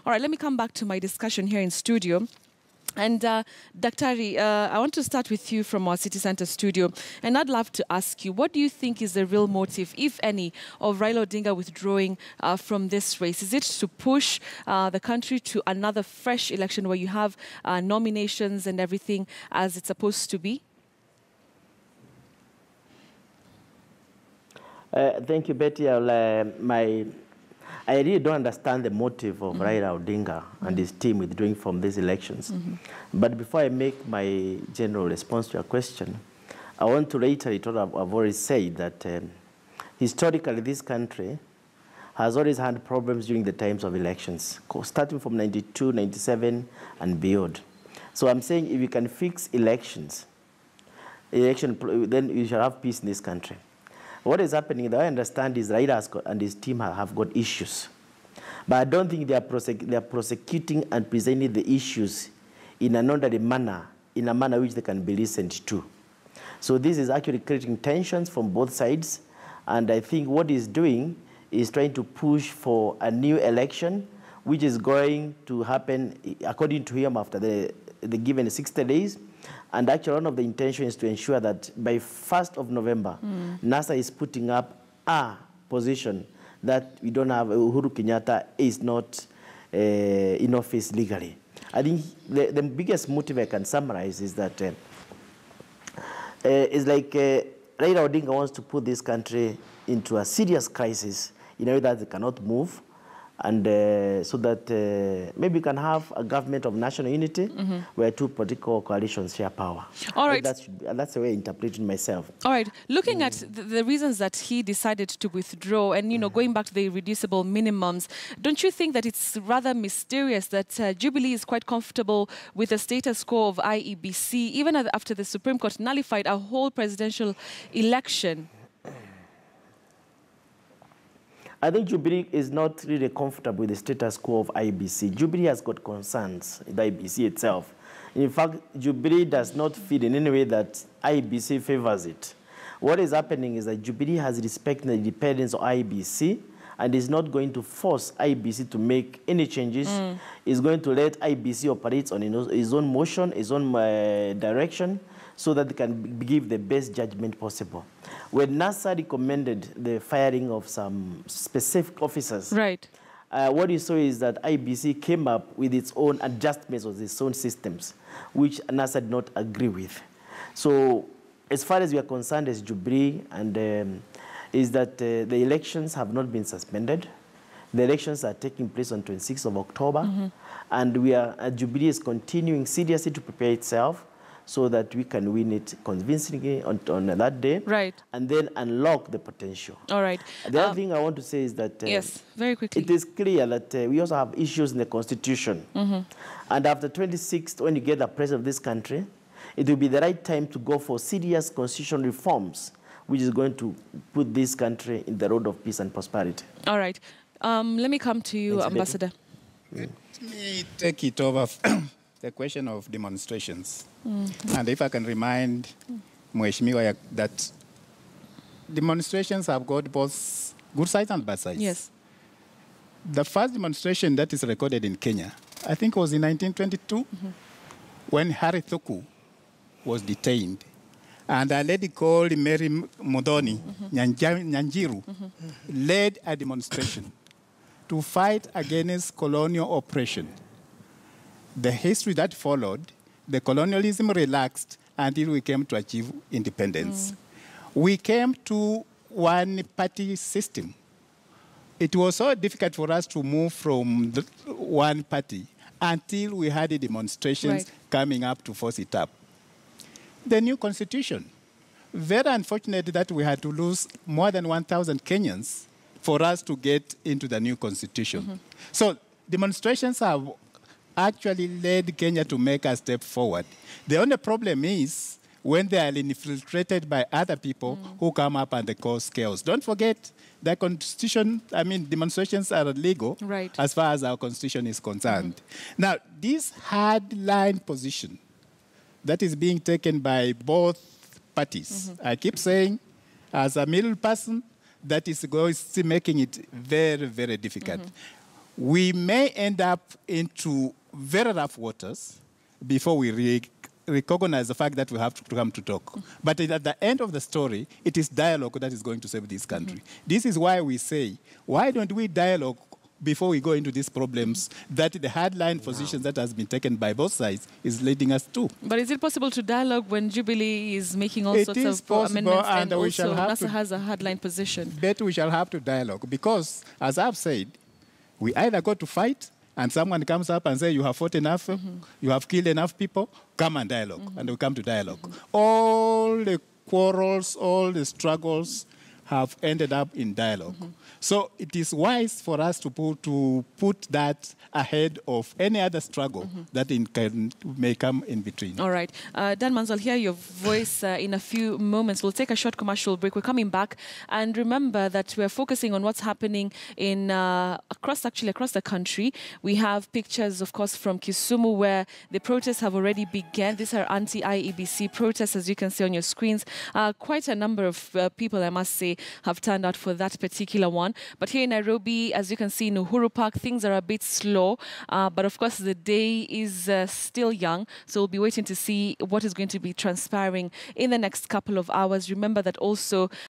All right, let me come back to my discussion here in studio. And Daktari, I want to start with you from our City Center studio. And I'd love to ask you, what do you think is the real motive, if any, of Raila Odinga withdrawing from this race? Is it to push the country to another fresh election where you have nominations and everything as it's supposed to be? Thank you, Betty. I really don't understand the motive of Raila Odinga and his team withdrawing from these elections. But before I make my general response to your question, I want to reiterate what I've already said, that historically this country has always had problems during the times of elections, starting from 92, 97, and beyond. So I'm saying if you can fix elections, then you shall have peace in this country. What is happening, that I understand, is Raila and his team have got issues. But I don't think they are prosecuting and presenting the issues in an orderly manner, in a manner which they can be listened to. So this is actually creating tensions from both sides. And I think what he's doing is trying to push for a new election, which is going to happen, according to him, after the given 60 days. And actually, one of the intentions is to ensure that by 1st of November, NASA is putting up a position that we don't have, Uhuru Kenyatta is not in office legally. I think the biggest motive I can summarize is that it's like Raila Odinga wants to put this country into a serious crisis in a way that they cannot move. And so that maybe we can have a government of national unity where two political coalitions share power. All right. That's the way I interpret it myself. All right. Looking at the reasons that he decided to withdraw and, going back to the irreducible minimums, don't you think that it's rather mysterious that Jubilee is quite comfortable with the status quo of IEBC, even after the Supreme Court nullified a whole presidential election? I think Jubilee is not really comfortable with the status quo of IEBC. Jubilee has got concerns with IEBC itself. In fact, Jubilee does not feel in any way that IEBC favors it. What is happening is that Jubilee has respected the independence of IEBC and is not going to force IEBC to make any changes. It's going to let IEBC operate on its own motion, its own direction, so that they can give the best judgment possible. When NASA recommended the firing of some specific officers, right, what you saw is that IBC came up with its own adjustments of its own systems, which NASA did not agree with. So as far as we are concerned as Jubilee, and is that the elections have not been suspended. The elections are taking place on 26th of October, and Jubilee is continuing seriously to prepare itself so that we can win it convincingly on that day, right, and then unlock the potential. All right. The other thing I want to say is that yes, very quickly, it is clear that we also have issues in the Constitution. And after 26th, when you get the president of this country, it will be the right time to go for serious constitutional reforms, which is going to put this country in the road of peace and prosperity. All right. Let me come to you, Ambassador. Let me take it over the question of demonstrations. And if I can remind Mheshimiwa that demonstrations have got both good sides and bad sides. Yes. The first demonstration that is recorded in Kenya, I think was in 1922, when Harry Thuku was detained. And a lady called Mary Modoni Nyanjiru led a demonstration to fight against colonial oppression. The history that followed, the colonialism relaxed until we came to achieve independence. We came to one-party system. It was so difficult for us to move from the one party until we had the demonstrations coming up to force it up. The new constitution. Very unfortunate that we had to lose more than 1,000 Kenyans for us to get into the new constitution. So demonstrations have actually led Kenya to make a step forward. The only problem is when they are infiltrated by other people who come up and they cause chaos. Don't forget, the constitution, demonstrations are legal as far as our constitution is concerned. Now, this hard-line position that is being taken by both parties, I keep saying, as a middle person, that is making it very, very difficult. we may end up into very rough waters before we recognize the fact that we have to come to talk. But at the end of the story, it is dialogue that is going to save this country. This is why we say, why don't we dialogue before we go into these problems that the hardline positions that has been taken by both sides is leading us to. But is it possible to dialogue when Jubilee is making all sorts of possible, amendments and we also shall have NASA has a hardline position? But we shall have to dialogue because, as I've said, we either go to fight and someone comes up and says, you have fought enough, you have killed enough people, come and dialogue. And we come to dialogue. All the quarrels, all the struggles have ended up in dialogue. So it is wise for us to put that ahead of any other struggle that may come in between. All right. Dan Manzo, I'll hear your voice in a few moments. We'll take a short commercial break. We're coming back. And remember that we're focusing on what's happening in across the country. We have pictures, of course, from Kisumu where the protests have already begun. These are anti-IEBC protests, as you can see on your screens. Quite a number of people, I must say, have turned out for that particular one. But here in Nairobi, as you can see in Uhuru Park, things are a bit slow. But of course, the day is still young. So we'll be waiting to see what is going to be transpiring in the next couple of hours. Remember that also